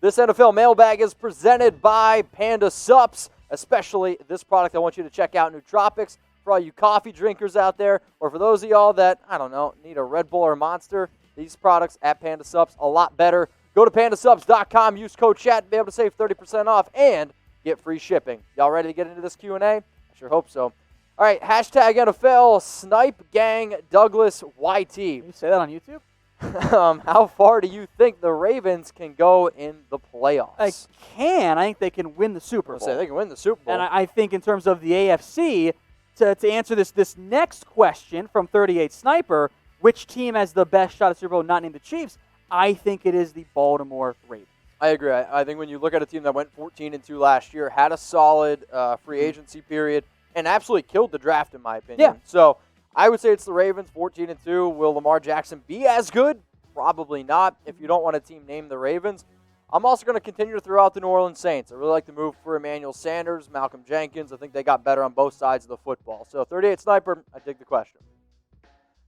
This NFL Mailbag is presented by Panda Sups, especially this product I want you to check out, Nootropics, for all you coffee drinkers out there, or for those of y'all that, I don't know, need a Red Bull or a Monster. These products at Panda Sups, a lot better. Go to pandasups.com, use code CHAT to be able to save 30% off and get free shipping. Y'all ready to get into this Q&A? I sure hope so. All right, hashtag NFL, Snipe Gang Douglas YT. Can you say that on YouTube? How far do you think the Ravens can go in the playoffs? I think they can win the Super Bowl. They can win the Super Bowl. And I think in terms of the AFC, to answer this next question from 38 Sniper, which team has the best shot at Super Bowl, not named the Chiefs, I think it is the Baltimore Ravens. I agree. I think when you look at a team that went 14-2 last year, had a solid free agency period, and absolutely killed the draft, in my opinion. Yeah. So I would say it's the Ravens, 14-2. Will Lamar Jackson be as good? Probably not, if you don't want a team named the Ravens. I'm also going to continue to throw out the New Orleans Saints. I really like the move for Emmanuel Sanders, Malcolm Jenkins. I think they got better on both sides of the football. So 38 Sniper, I dig the question.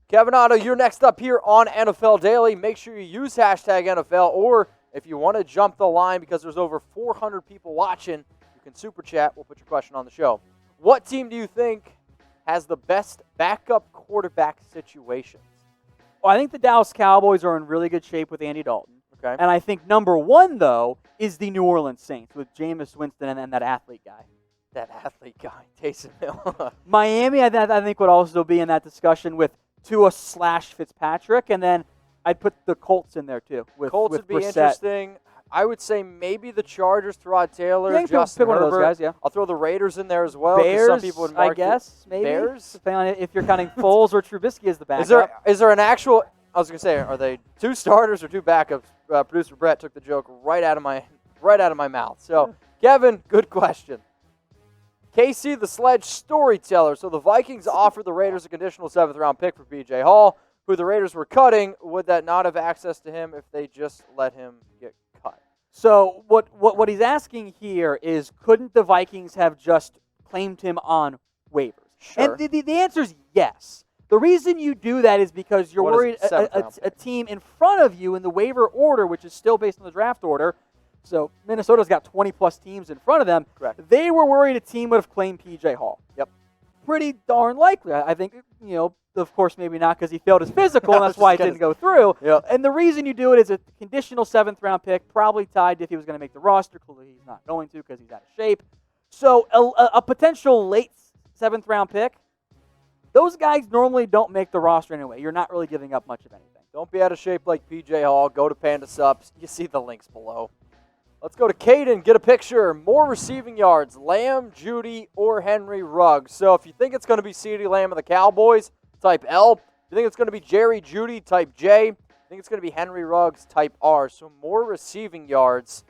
Kevin Otto, you're next up here on NFL Daily. Make sure you use hashtag NFL, or if you want to jump the line because there's over 400 people watching, you can super chat. We'll put your question on the show. What team do you think has the best backup quarterback situations? Well, I think the Dallas Cowboys are in really good shape with Andy Dalton. Okay. And I think number one, though, is the New Orleans Saints with Jameis Winston and that athlete guy. That athlete guy, Taysom Hill. Miami, I think, would also be in that discussion with Tua/Fitzpatrick, and then I'd put the Colts in there, too. Colts would be Brissett. interesting. I would say maybe the Chargers, Tyrod Taylor, Yeah, Justin pick one Herbert. of those guys, yeah. I'll throw the Raiders in there as well. Bears, Some people would mark I guess, maybe. Bears? Depending on if you're counting Foles or Trubisky as the backup. Is there an actual? I was gonna say, are they two starters or two backups? Producer Brett took the joke right out of my mouth. So, Kevin, good question. Casey the Sledge Storyteller. So the Vikings offered the Raiders a conditional 7th-round pick for B.J. Hall, who the Raiders were cutting. Would that not have access to him if they just let him get cut? So what he's asking here is, couldn't the Vikings have just claimed him on waivers? Sure. And the answer is yes. The reason you do that is because you're worried a team in front of you in the waiver order, which is still based on the draft order. So Minnesota's got 20-plus teams in front of them. Correct. They were worried a team would have claimed P.J. Hall. Yep. Pretty darn likely. I think, of course, maybe not because he failed his physical, and that's why it didn't go through. Yep. And the reason you do it is a conditional 7th-round pick, probably tied to if he was going to make the roster. Clearly he's not going to because he's out of shape. So a potential late 7th-round pick, those guys normally don't make the roster anyway. You're not really giving up much of anything. Don't be out of shape like P.J. Hall. Go to Panda Subs. You see the links below. Let's go to Caden. Get a picture. More receiving yards, Lamb, Jeudy, or Henry Ruggs. So if you think it's going to be CeeDee Lamb of the Cowboys, type L. If you think it's going to be Jerry Jeudy, type J. If you think it's going to be Henry Ruggs, type R. So more receiving yards.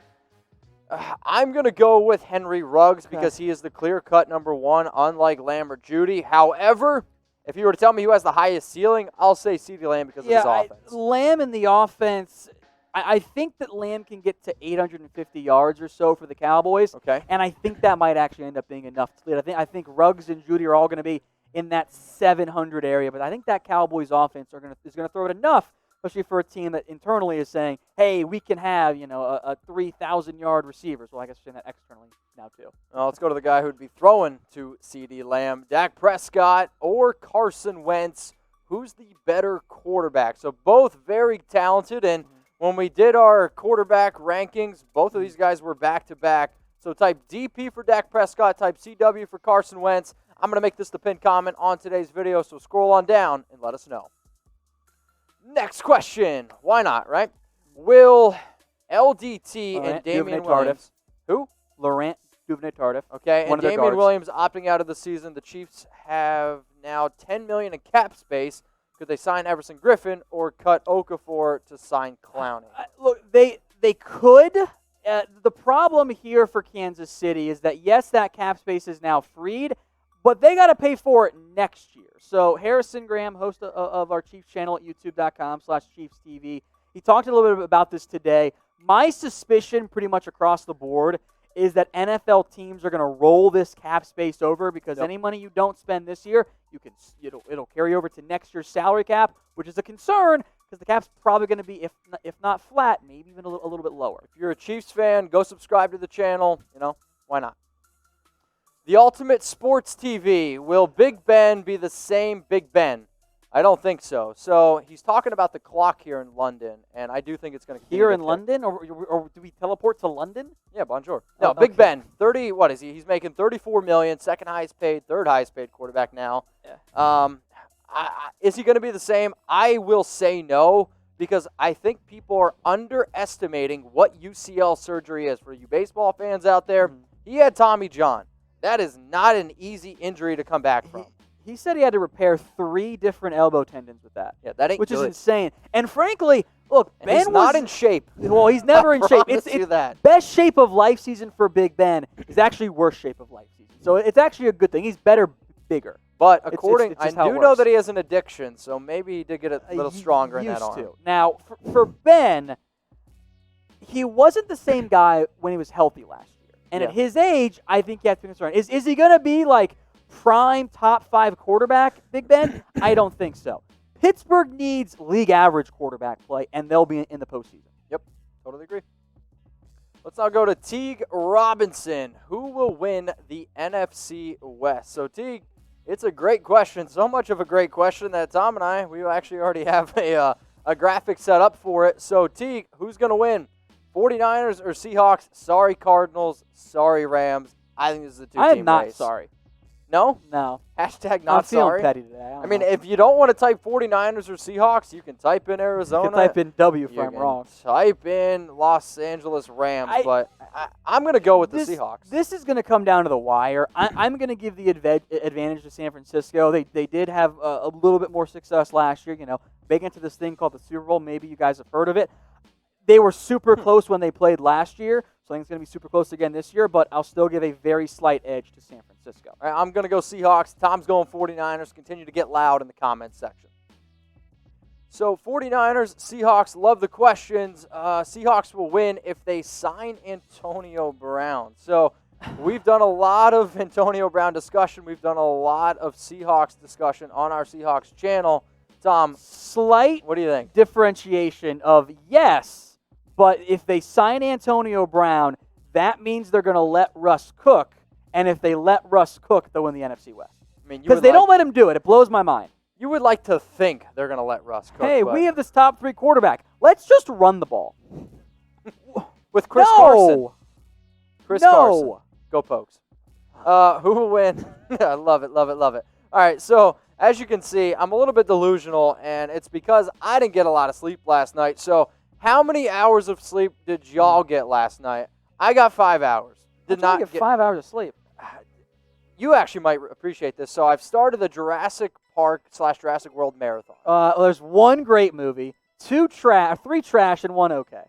I'm going to go with Henry Ruggs because he is the clear-cut number one, unlike Lamb or Jeudy. However, if you were to tell me who has the highest ceiling, I'll say CeeDee Lamb because of his offense. Lamb in the offense, I think that Lamb can get to 850 yards or so for the Cowboys. Okay. And I think that might actually end up being enough to lead. I think Ruggs and Jeudy are all going to be in that 700 area, but I think that Cowboys offense is going to throw it enough, especially for a team that internally is saying, hey, we can have, a 3,000-yard receiver. So I guess we're saying that externally now too. Well, let's go to the guy who would be throwing to CeeDee Lamb, Dak Prescott or Carson Wentz. Who's the better quarterback? So both very talented, and when we did our quarterback rankings, both of these guys were back-to-back. So type DP for Dak Prescott, type CW for Carson Wentz. I'm going to make this the pinned comment on today's video, so scroll on down and let us know. Next question. Why not, right? Will LDT and Damian Williams... Who? Laurent Duvernay-Tardif. Okay, and one of their Damian guards. Williams opting out of the season. The Chiefs have now $10 million in cap space. Could they sign Everson Griffen or cut Okafor to sign Clowney? Look, they could. The problem here for Kansas City is that, yes, that cap space is now freed, but they got to pay for it next year. So Harrison Graham, host of our Chiefs channel at youtube.com/ChiefsTV, he talked a little bit about this today. My suspicion pretty much across the board is that NFL teams are going to roll this cap space over because any money you don't spend this year, it'll carry over to next year's salary cap, which is a concern because the cap's probably going to be, if not flat, maybe even a little bit lower. If you're a Chiefs fan, go subscribe to the channel. Why not? The Ultimate Sports TV. Will Big Ben be the same Big Ben? I don't think so. So he's talking about the clock here in London, and I do think it's going to here in London, or do we teleport to London? Yeah, bonjour. No, Big Ben, 30. What is he? He's making $34 million, second highest paid, third highest paid quarterback now. Yeah. Is he going to be the same? I will say no, because I think people are underestimating what UCL surgery is. For you baseball fans out there, he had Tommy John. That is not an easy injury to come back from. He said he had to repair 3 different elbow tendons with that. Yeah, that ain't which good. is insane. And frankly, look, and Ben he's not in shape. Well, he's never in shape. It's that. Best shape of life season for Big Ben is actually worst shape of life season. So it's actually a good thing. He's better, bigger. But it's I do know that he has an addiction, so maybe he did get a little stronger in that arm. Now, for Ben, he wasn't the same guy when he was healthy last year. And at his age, I think you have to be concerned. Is he going to be like prime top 5 quarterback, Big Ben? I don't think so. Pittsburgh needs league average quarterback play, and they'll be in the postseason. Yep, totally agree. Let's now go to Teague Robinson. Who will win the NFC West? So, Teague, it's a great question. So much of a great question that Tom and we actually already have a graphic set up for it. So, Teague, who's going to win? 49ers or Seahawks? Sorry, Cardinals. Sorry, Rams. I think this is a two-team race. I am not sorry. No? No. Hashtag not I'm feeling sorry. petty today. I mean, if you don't want to type 49ers or Seahawks, you can type in Arizona. You can type in W if I'm wrong. Type in Los Angeles Rams, but I'm going to go with the Seahawks. This is going to come down to the wire. I'm going to give the advantage to San Francisco. They did have a little bit more success last year, big into this thing called the Super Bowl. Maybe you guys have heard of it. They were super close when they played last year, so I think it's going to be super close again this year, but I'll still give a very slight edge to San Francisco. All right, I'm going to go Seahawks. Tom's going 49ers. Continue to get loud in the comments section. So 49ers, Seahawks, love the questions. Seahawks will win if they sign Antonio Brown. So we've done a lot of Antonio Brown discussion. We've done a lot of Seahawks discussion on our Seahawks channel. Tom, slight what do you think? Differentiation of yes. But if they sign Antonio Brown, that means they're going to let Russ cook. And if they let Russ cook, they'll win the NFC West. Because they don't let him do it. It blows my mind. You would like to think they're going to let Russ cook. Hey, we have this top 3 quarterback. Let's just run the ball. With Chris Carson. Chris Carson. Go Pokes. Who will win? I love it, love it, love it. All right, so as you can see, I'm a little bit delusional, and it's because I didn't get a lot of sleep last night. So how many hours of sleep did y'all get last night? I got 5 hours. Did not get 5 hours of sleep. You actually might appreciate this. So I've started the Jurassic Park/Jurassic World marathon. There's 1 great movie, 3 trash, and 1 okay.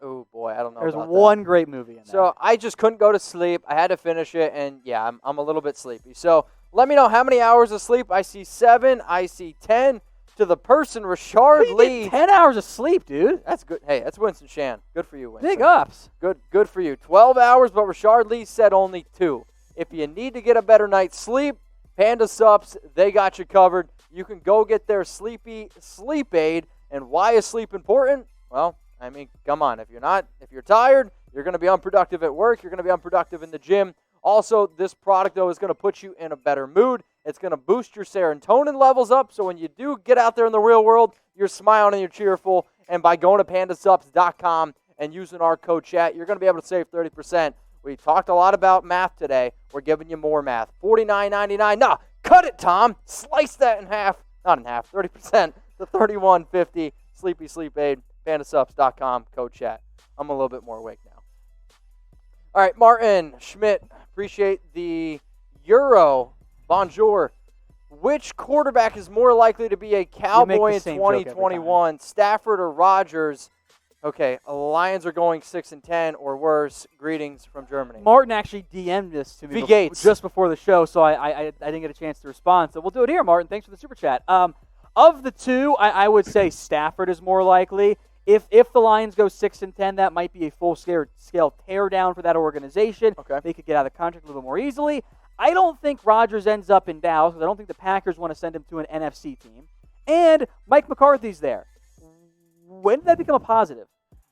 Oh boy, I don't know. There's 1 great movie in there. So I just couldn't go to sleep. I had to finish it, and yeah, I'm a little bit sleepy. So let me know how many hours of sleep. I see 7. I see 10. To the person, Rashard Lee. 10 hours of sleep, dude. That's good. Hey, that's Winston Shan. Good for you, Winston. Big ups. Good for you. 12 hours, but Rashard Lee said only 2. If you need to get a better night's sleep, Panda Sups, they got you covered. You can go get their sleepy sleep aid. And why is sleep important? Well, I mean, come on. If you're tired, you're going to be unproductive at work. You're going to be unproductive in the gym. Also, this product, though, is going to put you in a better mood. It's going to boost your serotonin levels up, so when you do get out there in the real world, you're smiling and you're cheerful. And by going to pandasups.com and using our code chat, you're going to be able to save 30%. We talked a lot about math today. We're giving you more math. $49.99. Nah, cut it, Tom. Slice that in half. Not in half. 30% to $31.50. Sleepy Sleep Aid. Pandasups.com. Code chat. I'm a little bit more awake now. All right, Martin Schmidt. Appreciate the Euro. Bonjour. Which quarterback is more likely to be a Cowboy in 2021, Stafford or Rodgers? Okay, Lions are going 6-10 or worse. Greetings from Germany. Martin actually DM'd this to me just before the show, so I didn't get a chance to respond. So we'll do it here, Martin. Thanks for the super chat. Of the two, I would say Stafford is more likely. If the Lions go 6-10, that might be a full-scale teardown for that organization. Okay. They could get out of the contract a little bit more easily. I don't think Rodgers ends up in Dallas because I don't think the Packers want to send him to an NFC team. And Mike McCarthy's there. when did that become a positive?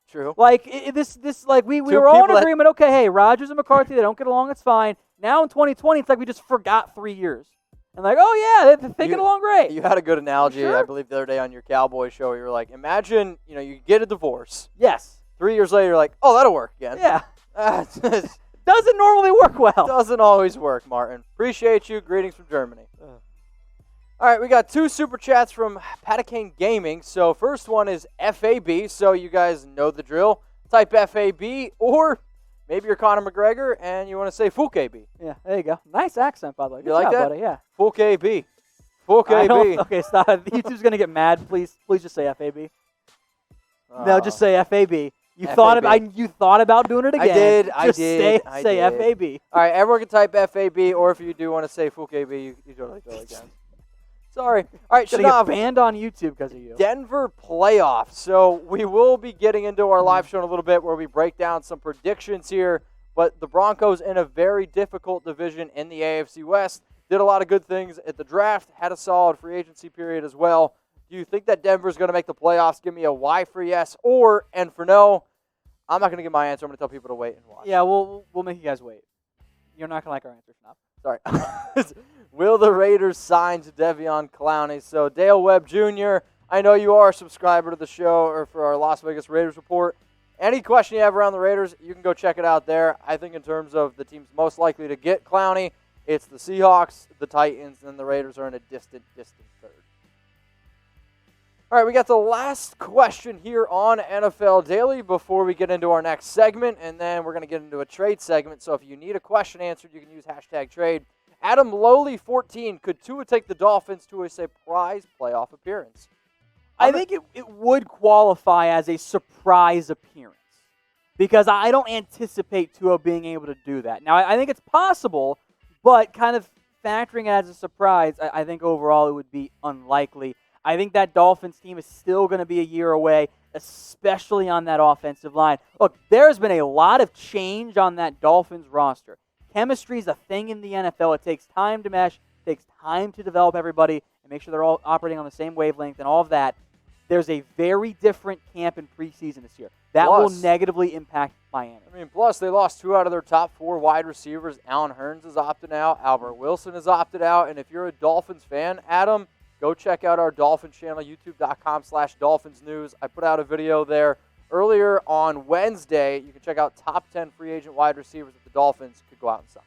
True. Like we Two were all in people that- agreement. Okay, hey, Rodgers and McCarthy, they don't get along. It's fine. Now in 2020, it's like we just forgot 3 years. And like, oh yeah, they get along great. You had a good analogy, Sure? I believe, the other day on your Cowboy show. You were like, imagine, you get a divorce. Yes. 3 years later, you're like, oh, that'll work again. Yeah. It Doesn't normally work well. doesn't always work, Martin. Appreciate you. Greetings from Germany. All right, we got 2 super chats from Patacane Gaming. So first one is FAB, so you guys know the drill. Type FAB, or maybe you're Conor McGregor and you want to say Full KB. Yeah, there you go. Nice accent, by the way. Good You like job, that? buddy. Yeah. Full KB. Full KB. Okay, stop. YouTube's gonna get mad. Please just say FAB. No, just say FAB. You thought about doing it again. I did. Say FAB. All right, everyone can type FAB, or if you do want to say Full KB, you totally go again. Sorry. All right, Gonna get Shanav, banned on YouTube because of you. Denver playoffs. So we will be getting into our live show in a little bit where we break down some predictions here. But the Broncos in a very difficult division in the AFC West did a lot of good things at the draft, had a solid free agency period as well. Do you think that Denver's going to make the playoffs? Give me a Y for yes, and for no. I'm not going to give my answer. I'm going to tell people to wait and watch. Yeah, we'll make you guys wait. You're not gonna like our answer, Schnapp. Sorry. Will the Raiders sign Jadeveon Clowney? So Dale Webb Jr., I know you are a subscriber to the show or for our Las Vegas Raiders report. Any question you have around the Raiders, you can go check it out there. I think in terms of the teams most likely to get Clowney, it's the Seahawks, the Titans, and the Raiders are in a distant third. All right, we got the last question here on NFL Daily before we get into our next segment, and then we're going to get into a trade segment. So if you need a question answered, you can use #trade. Adam Lowley 14, could Tua take the Dolphins to a surprise playoff appearance? I think it would qualify as a surprise appearance because I don't anticipate Tua being able to do that. Now, I think it's possible, but kind of factoring it as a surprise, I think overall it would be unlikely. I think that Dolphins team is still going to be a year away, especially on that offensive line. Look, there's been a lot of change on that Dolphins roster. Chemistry is a thing in the NFL. It takes time to mesh, it takes time to develop everybody and make sure they're all operating on the same wavelength and all of that. There's a very different camp in preseason this year. That will negatively impact Miami. I mean, plus they lost 2 out of their top 4 wide receivers. Allen Hurns is opted out. Albert Wilson is opted out. And if you're a Dolphins fan, Adam, go check out our Dolphins channel, youtube.com/Dolphins News. I put out a video there earlier on Wednesday. You can check out top 10 free agent wide receivers that the Dolphins could go out and sign.